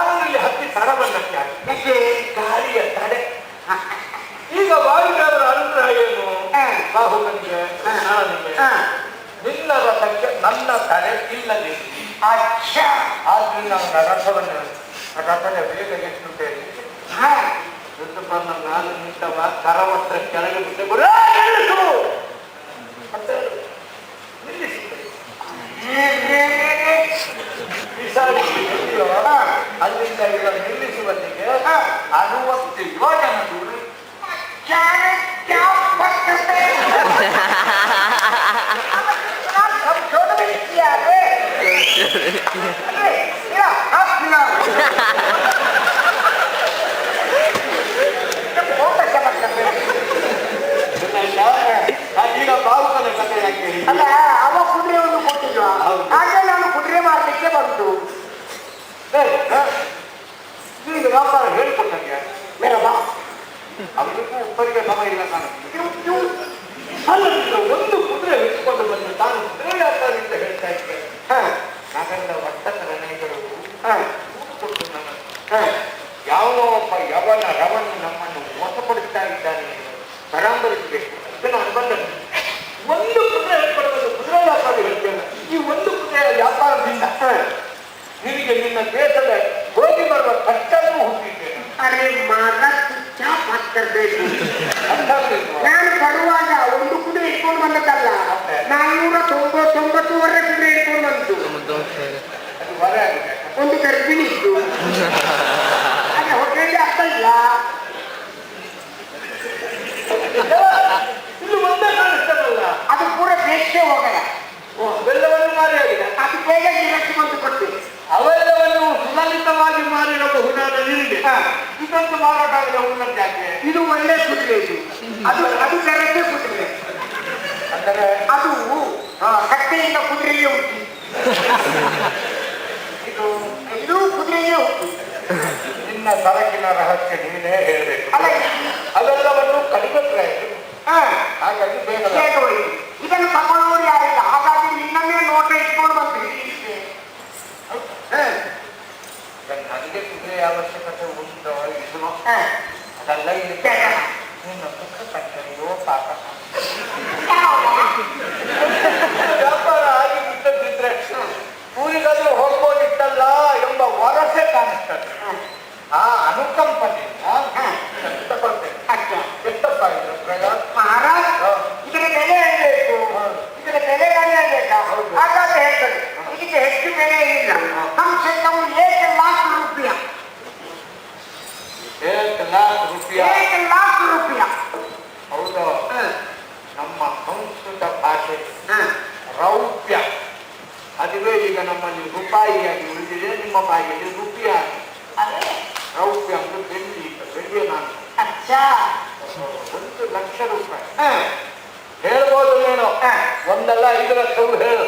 C: ಅವನಲ್ಲಿ ಹತ್ತಿ ತಡ ಬಂದಕ್ಕೆ ಗಾಳಿಯ ತಡೆ. ಈಗ ವಾಯುದೇವರ ಅನುಗ್ರಹ ಏನು? ಬಾಹುಬಲಿಗೆ ನಿನ್ನ ರಥಕ್ಕೆ ನನ್ನ ತಡೆ ಇಲ್ಲದೆ ಆದ್ರಿಂದ ಅವನ ರಥವನ್ನು ರಥದ ವೇಗ ಎಷ್ಟು ಹೇಳಿ ಋತುಪರ್ಣ ನಾನು ನಿಂತವ ಕರವಸ್ತ್ರ ಕೆಳಗೆ ಬಿಟ್ಟು ಬಿಸಾಡಿ ಎಲ್ಲಿಯೋ ಅಲ್ಲಿಂದ ಈಗ ನಿಲ್ಲಿಸುವಲ್ಲಿಗೆ 60 ಯೋಜನ ದೂರ. ಈಗ ಬಾವುಕನ ಕಥೆ ಯಾಕೆ
A: ಅಲ್ಲ ಅವ ಕುದುರೆ ಒಂದು ಕೊಟ್ಟಿಲ್ವಾ ಹಾಗೆ ನಾನು ಕುದುರೆ ಮಾರ್ಲಿಕ್ಕೆ ಬಂತು.
C: ಈಗ ವ್ಯಾಪಾರ ಹೇಳ್ಕೊಟ್ಟಂಗೆ
A: ಮೇರಮ್ಮ
C: ಅವರಿಗೂ ಒಬ್ಬರಿಗೆ ಸಮ ಇಲ್ಲ ಕಾಣುತ್ತೆ. ಒಂದು ಕುದುರೆ ಹಿಡ್ಕೊಂಡು ಬಂದು ತಾನು ಕುದುರೆ ವ್ಯಾಪಾರ ಅಂತ ಹೇಳ್ತಾ ಇದ್ದೆ. ನಾಗಂಡ ವರ್ತಕರ ನಾಯಿಗಳು ಕೊಟ್ಟು ನನ್ನ ಯಾವ ಒಬ್ಬ ಯವನ ರವನು ನಮ್ಮನ್ನು ಮೋಸಪಡಿಸ್ತಾ ಇದ್ದಾನೆ ಪರಾಂಬರಿಸಬೇಕು ಇದನ್ನು ಅನುಬಂಧನೆ. ಒಂದು ಕುದುರೆ ಹಿಡ್ಕೊಂಡು ಬಂದು ಕುದುರೆ ವ್ಯಾಪಾರ ಹೇಳ್ತೇನೆ. ಈ ಒಂದು ಕುದುರೆಯ ವ್ಯಾಪಾರದಿಂದ ನಿನಗೆ ನಿನ್ನ ದೇಶದ ಹೋಗಿ ಬರುವ ಕಷ್ಟವೂ ಹುಟ್ಟಿದ್ದೇನೆ.
A: ಅರೆ ಮಾರ ನಾನು ಬರುವಾಗ ಒಂದು ಕುದುರೆ ಇಟ್ಕೊಂಡು ಬಂದದ್ದಲ್ಲ, 499 ಕುದುರೆ ಇಟ್ಕೊಂಡು ಬಂತು.
C: ಅದು ಹೊರೆ ಆಗಿದೆ.
A: ಒಂದು ಗರ್ಭಿಣಿ ಇತ್ತು, ಅದೇ ಹೊಟ್ಟೆಯಲ್ಲಿ ಅರ್ಥ ಇಲ್ಲ.
C: ಇಲ್ಲಿ ಒಂದೇ ಕಾಣಿಸ್ತದಲ್ಲ,
A: ಅದು ಪೂರ ಬೇಷೆ ಹೋಗಲ್ಲ.
C: ಅವೆಲ್ಲವನ್ನು ಮಾರಿ ಆಗಿದೆ.
A: ಅದು ಬೇಗ ಗಿರಕ್ಕೆ ಬಂದು ಕೊಡ್ತೀವಿ.
C: ಅವೆಲ್ಲವನ್ನು ಸುಲಲಿತವಾಗಿ ಮಾರಿರಬಹುದಾದ ನಿನಗೆ ಇದೊಂದು ಮಾರಾಟ ಆಗದ ಉನ್ನತ ಯಾಕೆ?
A: ಇದು ಒಳ್ಳೆ ಕುದುರೆ, ಇದು ಅದು ಕರೆಕ್ಟೇ ಕುದುರೆ.
C: ಅಂದರೆ
A: ಅದು ಕಟ್ಟೆಯಿಂದ ಕುದುರೆಗೆ ಹುಟ್ಟಿ, ಇದು ಕುದುರೆಗೆ ಹುಟ್ಟಿ.
C: ನಿನ್ನ ಸರಕಿನ ರಹಸ್ಯ ನೀನೇ ಹೇಳಬೇಕು.
A: ಅಲ್ಲ
C: ಅವೆಲ್ಲವನ್ನು ಕಡಿಮೆ ಹಾಗಾಗಿ ಬೇಗ
A: ಹೋಗಿ ಇದನ್ನು ತಗೊಳ್ಳೋರು ಯಾರಿಲ್ಲ. ಹಾಗಾಗಿ ನಿನ್ನನ್ನೇ ನೋಟ ಇಟ್ಕೊಂಡು ಬಂದು
C: ನನಗೆ ಕುದುರೆ ಅವಶ್ಯಕತೆ ಉಂಟು ಇದನ್ನು ಅದೆಲ್ಲ ಇಲ್ಲಿ ನಿನ್ನ ಸುಖ ಸಂಖ್ಯೆಯೋ ಪಾಪ ವ್ಯಾಪಾರ ಆಗಿ ಬಿಟ್ಟದಿದ್ರೆ ಊರಿಗಾದ್ರೂ ಹೋಗ್ಬೋದಿತ್ತಲ್ಲ ಎಂಬ ವರಸೆ ಕಾಣಿಸ್ತದೆ. ಆ ಅನುಕಂಪನೆಯಿಂದ ತಗೊಳ್ತೇನೆ. ಎಷ್ಟಪ್ಪ ಇದ್ರು
A: ಮಹಾರಾಜ್ ಇದರ ಬೆಲೆ ಹೇಳಬೇಕು, ಇದರ ಬೆಲೆ ಹೇಳಬೇಕಾ? ಹಾಗಾದ್ರೆ ಹೇಳ್ತದೆ ಇದಕ್ಕೆ ಹೆಚ್ಚು ಬೆಲೆ ಇಲ್ಲ. ಕಮ್ಸೆ ಕಮ್ 1 लाख रुपया,
C: 1 लाख रुपया.
A: 1 लाख रुपया.
C: ಹೌದು, ನಮ್ಮ ಸಂಸ್ಕೃತ ಭಾಷೆ ರೌಪ್ಯ ಅದುವೇ ಈಗ ನಮ್ಮಲ್ಲಿ ರೂಪಾಯಿಯಾಗಿ ಉಳಿದಿದೆ. ನಿಮ್ಮ ಬಾಯಿಯಲ್ಲಿ ರೂಪಾಯಿ ರೌಪ್ಯ ಅಂದ್ರೆ ಬೆಳ್ಳಿ, ಬೆಳ್ಳಿಯ ನಾನು 1 ಲಕ್ಷ ರೂಪಾಯಿ ಹೇಳ್ಬೋದು. ಏನೋ ಒಂದಲ್ಲ 5 ಲಕ್ಷವು ಹೇಳು.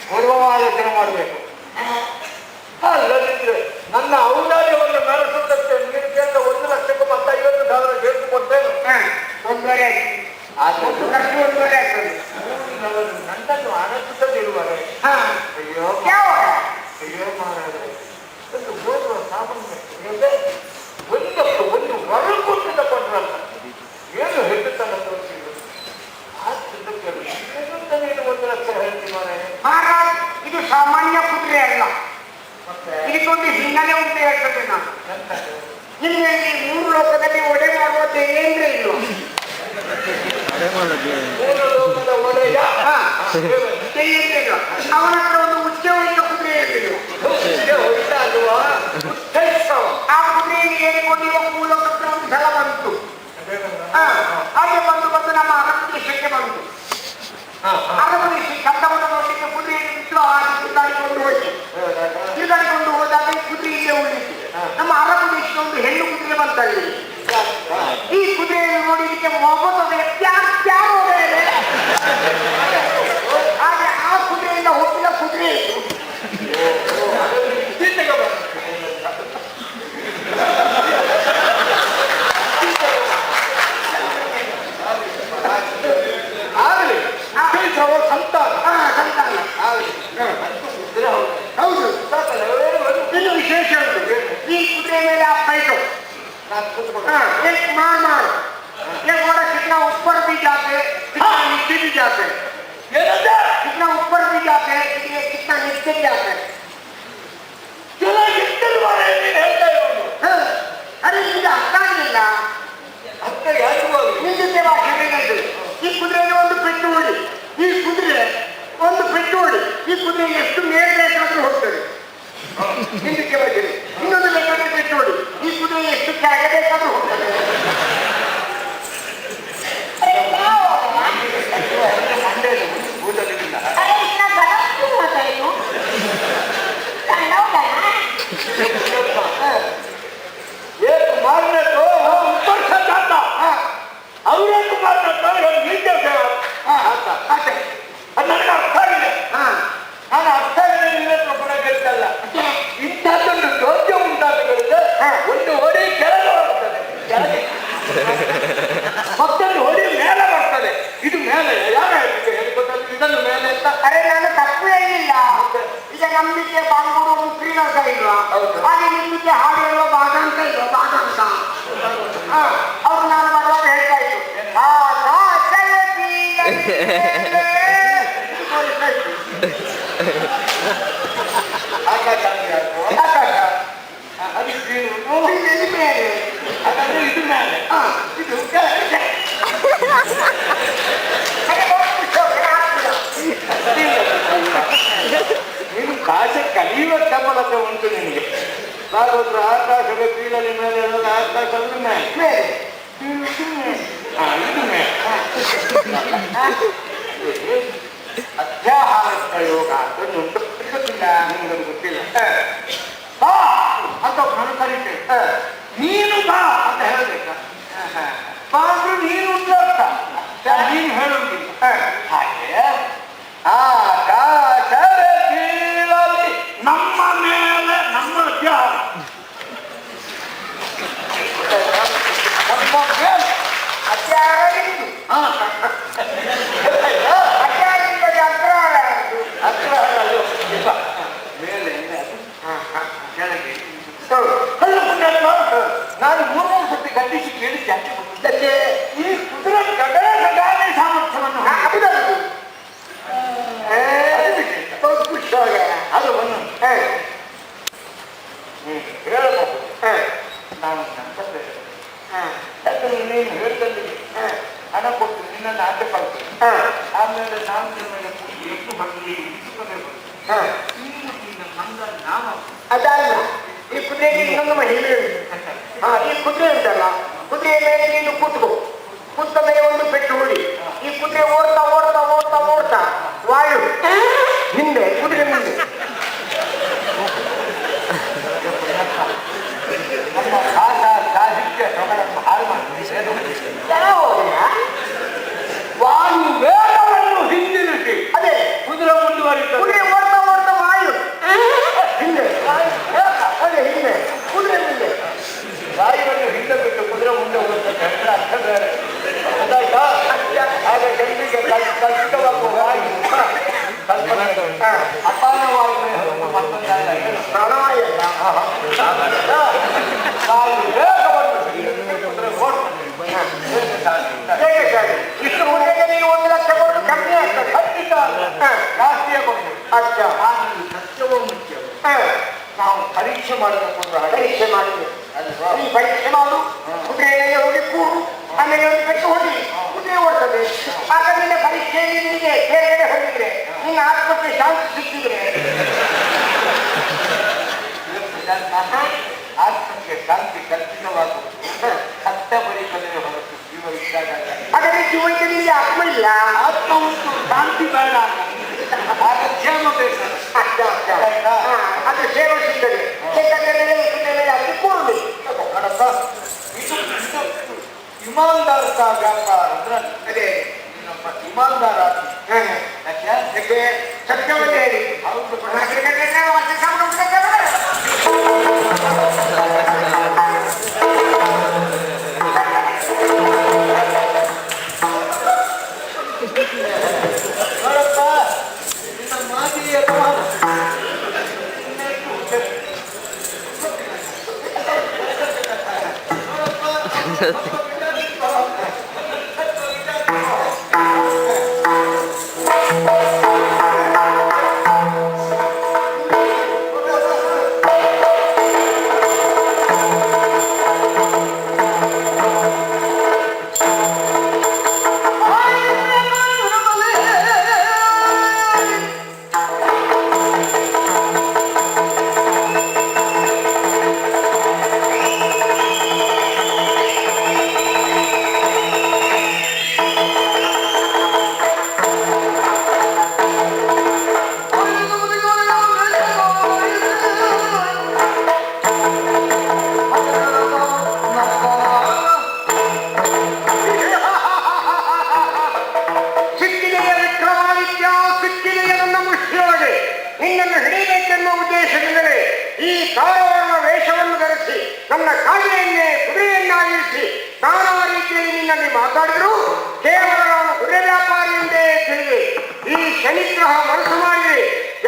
C: ಪೂರ್ವವಾಲೋಚನೆ ಮಾಡಬೇಕು. ಅಲ್ಲದಿದ್ರೆ ನನ್ನ ಔದಾರ್ಯವನ್ನು ಮೆರೆಸುವುದಕ್ಕೆ ನೀನು ಕೇಳಿದ 1 ಲಕ್ಷಕ್ಕೆ 50,000 ಕೊಡ್ತೇನೆ. ನನ್ನನ್ನು ಅನಸುತ್ತದಿರುವರೆ ಅಯ್ಯೋ ಅಯ್ಯೋ ಮಾರಾದ್ರೆ ಒಂದು ಓದುವ ಸಾಮಾನ್ಯ ಒಂದು ಹೊರಗುಟ್ಟಿದ ಕೊಟ್ಟರಲ್ಲ ಏನು ಹೆಟ್ಟುತ್ತಾನ ತೋರಿಸಿದ್ರು ಆ ಚಿತ್ರಕ್ಕೆ ನೀನು 1 ಲಕ್ಷ ಹೇಳ್ತೀನಿ
A: ಮಹಾರಾಜ್. ಇದು ಸಾಮಾನ್ಯ ಕುದುರೆ ಅಲ್ಲ, ಇದಕ್ಕೊಂದು ಹಿನ್ನೆಲೆ ಉಂಟು ಹೇಳ್ತದೆ. ನಾನು ನಿಮಗೆ ಈ 3 ಲೋಕದಲ್ಲಿ ಒಡೆ ಮಾಡುವುದು ಏನ್ರೆ ಇಲ್ಲ.
C: ಒಡೆಯ
A: ಅವನ ಹತ್ರ ಒಂದು ಉಚ್ಚವಳಿಯ ಕುದುರೆ ಇರಲಿಲ್ಲ. ಆ ಕುದುರೆಯನ್ನು ಏರಿಕೊಂಡಿರುವ ಭೂಲೋಕಕ್ಕೆ ಒಂದು ಸಲ ಬಂತು. ಹಾಗೆ ಬಂದು ನಮ್ಮ ಅರಬ್ ದೇಶಕ್ಕೆ ಬಂತು. ಅರಬ್ ದೇಶ ಕಂದವನ್ನು ನೋಡಲಿಕ್ಕೆ ಕುದುರೆಯನ್ನು ಬಿಟ್ಟು ತಿರುಗಾಡಿಕೊಂಡು ಹೋಗಿ ತಿರುಗಾಡಿಕೊಂಡು ಹೋದಾಗ ಕುದುರೆ ಇಲ್ಲೇ ಉಳಿತು. ನಮ್ಮ ಅರಬ್ ದೇಶದ ಒಂದು ಹೆಣ್ಣು ಕುದುರೆ ಬಂತಲ್ಲಿ. ಈ ಕುದುರೆಯನ್ನು ನೋಡಿದಕ್ಕೆ ಮೊಹಮ್ಮದ್ ಯಾರು ಹಾಗೆ ಆ ಕುದುರೆಯಿಂದ ಹುಟ್ಟಿದ ಕುದುರೆ ಸಂತಾನ. ಹೌದು, ಇನ್ನು ವಿಶೇಷ ಉಂಟು. ಈ ಕುದುರೆ ಮೇಲೆ ಆ ಫೈಟು एक मार ये घोड़ा कितना ऊपर भी जाते, कितना नीचे भी जाते, कितना ऊपर भी जाते, कितना नीचे जाते. अरे मुझे आता नहीं ना. ನಿಂದಿದ್ದೆ ಭಾಷೆ ಈ ಕುದುರೆಗೆ ಒಂದು ಪೆಟ್ಟು ಹೊಡಿ, ಈ ಕುದುರೆ ಒಂದು ಪೆಟ್ಟು ಹೊಡಿ, ಈ ಕುದುರೆ ಎಷ್ಟು ಮೇಲೆ ಬೇಕಾದ್ರೂ ಹೋಗ್ತದೆ.
C: ನನಗೆ ಅರ್ಥ ಆಗಿದೆ. ನಾನು ಅರ್ಥ ಆಗಿದೆ ನಿನ್ನ ಹತ್ರ ಪುರ ಗೆಲ್ತಲ್ಲ. ಇಂಥದ್ದೊಂದು ದೋಷ ಉಂಟಾದಗಳಿಂದ ಒಂದು ಹೊಡಿ ಕೆಳಗೆ ಬರ್ತದೆ, ಕೆಳಗೆ ಮತ್ತೊಂದು ಹೊಡಿ ಮೇಲೆ ಬರ್ತದೆ. ಇದು ಮೇಲೆ ಯಾರು ಹೇಳ್ಕೊಟ್ಟದ್ದು ಇದನ್ನು ಮೇಲೆ ಅಂತ?
A: ಅರೆ ನಾನು ತಪ್ಪು ಹೇಳಿಲ್ಲ. ಈಗ ನಂಬಿಕೆ ಬಾಂಗೂರು ಶ್ರೀನಿವಾಸ ಇಲ್ವಾ, ಹಾಗೆ ನಿಮ್ಮಿಗೆ ಹಾಡು ಹೇಳುವ ಬಾಗಂತ ಇಲ್ವಾ, ಬಾಗಂತ ಅವ್ರು ನಾನು ಬರುವಾಗ ಹೇಳ್ತಾ ಇದ್ರು
C: ಆಕಾಶ ಅದು ಮೇಲೆ, ಹಾಗಾದ್ರೆ ಇದು ಮೇಲೆ, ಇದು ಕೆಳಗೆ. ನೀನು ಭಾಷೆ ಕಲಿಯುವ ಚಪಲತ ಉಂಟು ನಿನಗೆ. ಭಾಗವತರ ಆಕಾಶದ ಕೀಳಲಿ ಮೇಲೆ ಹೇಳೋದು ಆಕಾಶದ ಮೇಲೆ, ಇದು ಮೇಲೆ. ಅಧ್ಯಾಹಾರ ಪ್ರಯೋಗ ಅಂತ ಉಂಟು, ನಿಮಗೆ ಗೊತ್ತಿಲ್ಲ. ಬಾ ಅಂತ ನಾನು ಕರಿತೇನೆ, ನೀನು ಬಾ ಅಂತ ಹೇಳಬೇಕ. ಬಾ ಅಂದ್ರೆ ನೀನು ಅಂತ ನೀನು ಹೇಳುವುದಿಲ್ಲ. ಹಾಗೆ ಆಕಾಶದ ಕೀಳಲಿ ನಮ್ಮ ಮೇಲೆ ನಮ್ಮ ಅಧ್ಯಾಹಾರ, ನಮ್ಮ ಮೇಲೆ
A: ಅತ್ಯಾರ ಇದು
C: ಮೇಲೆ ಕೆಳಗೆ. ನಾನು ಮೂರು ಸತಿ ಗಂಡಿಸಿ ಕೇಳಿಸಿ ಯಾಕೆ ಗೊತ್ತಿದ್ದೆ, ಈ ಕುದುರೆ ಗಗನ ಸಾಮರ್ಥ್ಯವನ್ನು ಅದು ಒಂದು ಹೇಳಬಹುದು. ನಾನು ನಂತರೇ ಯಾಕಂದ್ರೆ ನೀನು ಹೇಳ್ದಲ್ಲಿ ಹಣ ಕೊಟ್ಟು ನಿನ್ನನ್ನು ಆಟ ಕಳ್ತೀನಿ. ಆಮೇಲೆ ನಾನು ನಿಮಗೆ ಎಷ್ಟು ಬರಲಿ ಇಟ್ಟುಕೊಂಡೇ ಬರ್ತೇನೆ. ಮಂದ ನಾಮ
A: ಅದಲ್ಲ, ಈ ಕುದುರೆಗೆ ಇನ್ನೊಂದು ಮಹಿಳೆ ಈ ಕುದುರೆ ಉಂಟಲ್ಲ, ಕುದುರೆಯ ಮೇಲೆ ನೀನು ಕೂತ್ಕೋ, ಕೂತ ಮೇಲೆ ಒಂದು ಪೆಟ್ಟು ಹೊಡಿ. ಈ ಕುದುರೆ ಓಡ್ತಾ ಓಡ್ತಾ ಓಡ್ತಾ ಓಡ್ತಾ ವಾಯು ಹಿಂದೆ, ಕುದುರೆ ಮುಂದೆ.
C: ನಮ್ಮ ಭಾಷಾ ಸಾಹಿತ್ಯ ಸೊಗಡನ್ನು ಹಾಳು ವಾಯು ವೇಗವನ್ನು ಹಿಂದಿರುಗಿ
A: ಅದೇ
C: ಕುದುರೆ ಮುಂದುವರಿತದೆ.
A: ಕುದುರೆ ಓಡ್ತಾ ಓಡ್ತಾ ವಾಯು ಹಿಂದೆ, ಅದೇ ಹಿಂದೆ ಕುದುರೆ ಮುಂದೆ.
C: ವಾಯುವನ್ನು ಹಿಂದೆ ಬಿಟ್ಟು ಕುದುರೆ ಮುಂದೆ ಹೋಗುತ್ತದೆ ಅಂದ್ರೆ ಅರ್ಥ ಬೇರೆ. ಗೊತ್ತಾಯ್ತಾ? ಆಗ ಜನರಿಗೆ ಕಲ್ಪಿತವಾಗುವ ವಾಯು ಅಪಾನ ವಾಯು ಮತ್ತೊಂದಲ್ಲ,
A: ಪ್ರಾಣವಾಯು
C: ವಾಯು ವೇಗವನ್ನು ಕುದುರೆ ಓಡ್ತದೆ.
A: ಇಷ್ಟು ಮುಂದೆಗೆ ನೀವು 1 ಲಕ್ಷ ಕೊಟ್ಟು ಕಮ್ಮಿ ಆಗ್ತದೆ.
C: ಖಂಡಿತ ರಾಷ್ಟ್ರೀಯ ಕೊಟ್ಟು
A: ಅಚ್ಚ
C: ಆದರೆ ಸತ್ಯವೂ ಮುಖ್ಯ. ನಾವು ಪರೀಕ್ಷೆ ಮಾಡಬೇಕು.
A: ಪರೀಕ್ಷೆ ಮಾಡಿದ್ರೆ ನೀ ಪರೀಕ್ಷೆ ಮಾಡು, ಕುದುರೆಯಲ್ಲಿ ಹೋಗಿ ಕೂಡು, ಆಮೇಲೆ ಒಂದು ಪೆಟ್ಟು ಹೊಡಿ, ಕುದುರೆ ಓಡ್ತದೆ. ಆಗ ನಿನ್ನ ಪರೀಕ್ಷೆಯಲ್ಲಿ ನಿನಗೆ ಬೇರೆ ಹೊಂದಿದ್ರೆ ನಿನ್ನ ಆತ್ಮಕ್ಕೆ ಶಾಂತಿ ಸಿಕ್ಕಿದ್ರೆ
C: ಆತ್ಮಕ್ಕೆ ಶಾಂತಿ ಕಲ್ಪಿತವಾಗುವುದು ಸತ್ಯ ಬರೀಕಲೇ ಹೊರತು ಜೀವ ಇದ್ದಾಗ.
A: ಹಾಗಾದ್ರೆ ಜೀವಕ್ಕೆ ನಿಮಗೆ ಆತ್ಮ ಇಲ್ಲ,
C: ಆತ್ಮ ಉಂಟು, ಶಾಂತಿ ಬೇಡ, ಆಗ ಕ್ಷೇಮ ಬೇಕು.
A: ಅದು ಸೇವೆ ಸಿಗ್ತದೆ. ಯಾಕಂದ್ರೆ ಕುದುರೆ ಅಲ್ಲಿ ಕೂಡಲಿ
C: ನೋಡಪ್ಪ, ಇದು ಇಮಾನ್ದಾರ ವ್ಯಾಪಾರ ಅಂದ್ರೆ
A: ಅದೇ
C: ನಮ್ಮ ಇಮಾನ್ದಾರ
A: ಯಾಕೆ ಸತ್ಯವನ್ನು ಹೇಳಿ
C: ಹೌದು. ನೋಡಪ್ಪ, ನಿನ್ನ ಮಾತಿಗೆ
A: ನಿನ್ನನ್ನು ಹಿಡಿಯಬೇಕೆನ್ನುವ ಉದ್ದೇಶದಿಂದಲೇ ಈ ಕಾರವಾರನ ವೇಷವನ್ನು ಧರಿಸಿ ನನ್ನ ಕಾಗೆಯನ್ನೇ ಕುದುರೆಯನ್ನಾಗಿರಿಸಿ ನಾನಾ ರೀತಿಯಲ್ಲಿ ನಿನ್ನಲ್ಲಿ ಮಾತಾಡಿದರೂ ಕೇವಲ ನಾನು ಕುದುರೆ ವ್ಯಾಪಾರಿ ಎಂದೇ ತಿಳಿದೆ. ಈ ಶನಿಗ್ರಹ ಮನಸ್ಸು ಮಾಡಿದೆ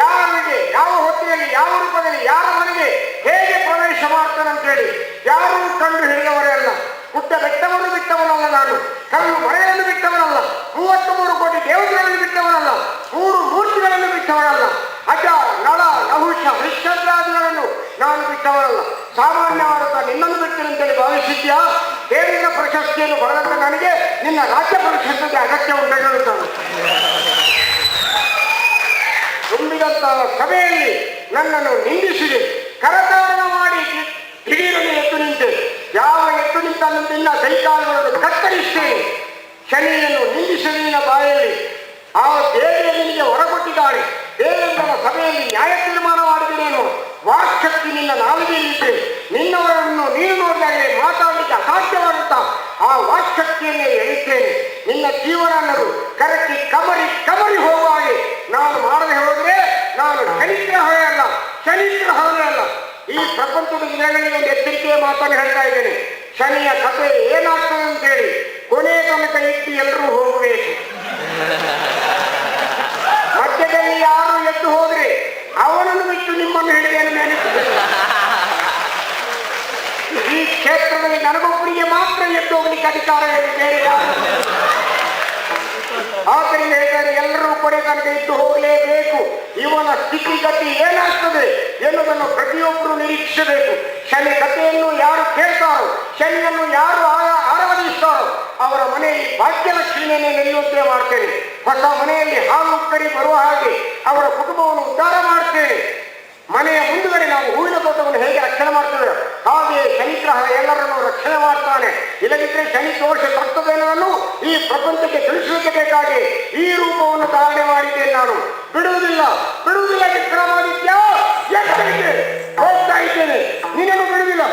A: ಯಾರಿಗೆ ಯಾವ ಹೊತ್ತಿನಲ್ಲಿ ಯಾವ ರೂಪದಲ್ಲಿ ಯಾರ ಮನೆಗೆ ಹೇಗೆ ಪ್ರವೇಶ ಮಾಡ್ತಾನಂತೇಳಿ ಯಾರೂ ಕಂಡು ಹಿಡಿದವರೇ ಅಲ್ಲ. ಪುಟ್ಟ ಬೆಟ್ಟವನ್ನು ಬಿಟ್ಟವನಲ್ಲ ನಾನು, ಕಲ್ಲು ಮರೆಯನ್ನು ಬಿಟ್ಟವನಲ್ಲ, 33 ಕೋಟಿ ದೇವತೆಗಳನ್ನು ಬಿಟ್ಟವನಲ್ಲ, 3 ಮೂರ್ತಿಗಳನ್ನು ಬಿಟ್ಟವನಲ್ಲ, ಅಜ ನಳ ನಹುಷ ವಿಶ್ವರಾಜಗಳನ್ನು ನಾನು ಬಿಟ್ಟವನಲ್ಲ. ಸಾಮಾನ್ಯವಾದ ನಿನ್ನನ್ನು ಬಿಟ್ಟಿರಂತೇಳಿ ಭಾವಿಸಿದ್ಯಾ? ದೇವಿನ ಪ್ರಶಸ್ತಿಯನ್ನು ಬರೆದಂತ ನನಗೆ ನಿನ್ನ ರಾಜ್ಯ ಪ್ರಶಸ್ತಿಗೆ ಅಗತ್ಯ ಉಂಟಾಗುತ್ತಾನೆ. ತುಂಬಿದಂತಹ ಸಭೆಯಲ್ಲಿ ನನ್ನನ್ನು ನಿಂದಿಸಿದೆ, ಕರತಾಡನ ಮಾಡಿ ದಿಢೀರನೆ ಎದ್ದು ನಿಂತೆ. ಯಾವ ಎದ್ದು ನಿಂತನ್ನು ನಿನ್ನ ಕೈಕಾಲುಗಳನ್ನು ಕತ್ತರಿಸ್ತೇನೆ. ಶನಿಯನ್ನು ನಿಂದಿಸಿ ನಿನ್ನ ಬಾಯಲ್ಲಿ ಆ ದೇವಿಯ ನಿನಗೆ ಹೊರಕೊಟ್ಟಿದ್ದಾಳೆ. ದೇವೇಂದ್ರನ ಸಭೆಯಲ್ಲಿ ನ್ಯಾಯ ತೀರ್ಮಾನ ಮಾಡಿದರೇನು? ವಾಕ್ಶಕ್ತಿ ನಿನ್ನ ನಾಲಿಗೆಯಲ್ಲಿದ್ದೆ. ನಿನ್ನವರನ್ನು ನೀನು ನೋಡಿದಾಗಲೇ ಮಾತಾಡಲಿಕ್ಕೆ ಅಸಾಧ್ಯವಾದಂತ ಆ ವಾಕ್ಶಕ್ತಿಯನ್ನೇ ಎಳಿತೇನೆ. ನಿನ್ನ ಜೀವನ ಅನ್ನೋದು ಕರಕಿ ಕಮರಿ ಹೋಗುವ ಹಾಗೆ ನಾನು ಮಾಡದೆ ಹೋದರೆ ನಾನು ಶನಿಗ್ರಹವೇ ಅಲ್ಲ, ಶನಿಗ್ರಹವೇ ಅಲ್ಲ. ಈ ಪ್ರಪಂಚದ ದಿನಗಳಿಗೆ ಒಂದು ಎಚ್ಚರಿಕೆಯ ಮಾತನ್ನು ಹೇಳ್ತಾ ಇದ್ದೇನೆ. ಶನಿಯ ಕಥೆ ಏನಾಗ್ತದೆ ಅಂತೇಳಿ ಕೊನೆ ತನಕ ಇಟ್ಟು ಎಲ್ಲರೂ ಹೋಗಬೇಕು. ಮಧ್ಯದಲ್ಲಿ ಯಾರು ಎದ್ದು ಹೋದ್ರೆ ಅವನನ್ನು ಬಿಟ್ಟು ನಿಮ್ಮನ್ನು ಹಿಡಿದೇನು ನೆನೆಸಿದೆ. ಈ ಕ್ಷೇತ್ರದಲ್ಲಿ ನನಗೊಬ್ಬರಿಗೆ ಮಾತ್ರ ಎದ್ದು ಹೋಗ್ಲಿಕ್ಕೆ ಅಧಿಕಾರ ಇದೆ, ಬೇರೆ ಯಾರು. ಆದ್ದರಿಂದ ಹೇಳಿದರೆ ಎಲ್ಲರೂ ಕೊನೆ ತನಕ ಇದ್ದು ಹೋಗಲೇಬೇಕು. ಇವನ ಸ್ಥಿತಿಗತಿ ಏನಾಗ್ತದೆ ಎನ್ನುವುದನ್ನು ಪ್ರತಿಯೊಬ್ಬರು ನಿರೀಕ್ಷಿಸಬೇಕು. ಶನಿ ಕಥೆಯನ್ನು ಯಾರು ಕೇಳ್ತಾರೋ, ಶನಿಯನ್ನು ಯಾರು ಆರಾಧಿಸ್ತಾರೋ ಅವರ ಮನೆಯಲ್ಲಿ ಭಾಗ್ಯಲಕ್ಷ್ಮಿಯನ್ನೇ ನಿಲ್ಲುವಂತೆ ಮಾಡ್ತೇನೆ. ಹೊಸ ಮನೆಯಲ್ಲಿ ಹಾಲು ಕರಿ ಬರುವ ಹಾಗೆ ಅವರ ಕುಟುಂಬವನ್ನು ಉದ್ಧಾರ ಮಾಡ್ತೇನೆ. ಮನೆಯ ಮುಂದುಗಡೆ ನಾವು ಹೂವಿನ ತೋಟವನ್ನು ಹೇಗೆ ರಕ್ಷಣೆ ಮಾಡ್ತೇವೆ ಹಾಗೆ ಶನಿಗ್ರಹ ಎಲ್ಲರನ್ನು ರಕ್ಷಣೆ ಮಾಡ್ತಾನೆ. ಇಲ್ಲದಿದ್ದರೆ ಶನಿ ದೋಷ ಬರ್ತದೆ ಅನ್ನೋದನ್ನು ಈ ಪ್ರಪಂಚಕ್ಕೆ ತಿಳಿಸಬೇಕಾಗಿ ಈ ರೂಪವನ್ನು ಧಾರಣೆ ಮಾಡಿದ್ದೇನೆ. ನಾನು ಬಿಡುವುದಿಲ್ಲ ವಿಕ್ರಮಾದಿತ್ಯ, ಹೋಗ್ತಾ ಇದ್ದೇನೆ, ನೀನೇನು ಬಿಡುವುದಿಲ್ಲ.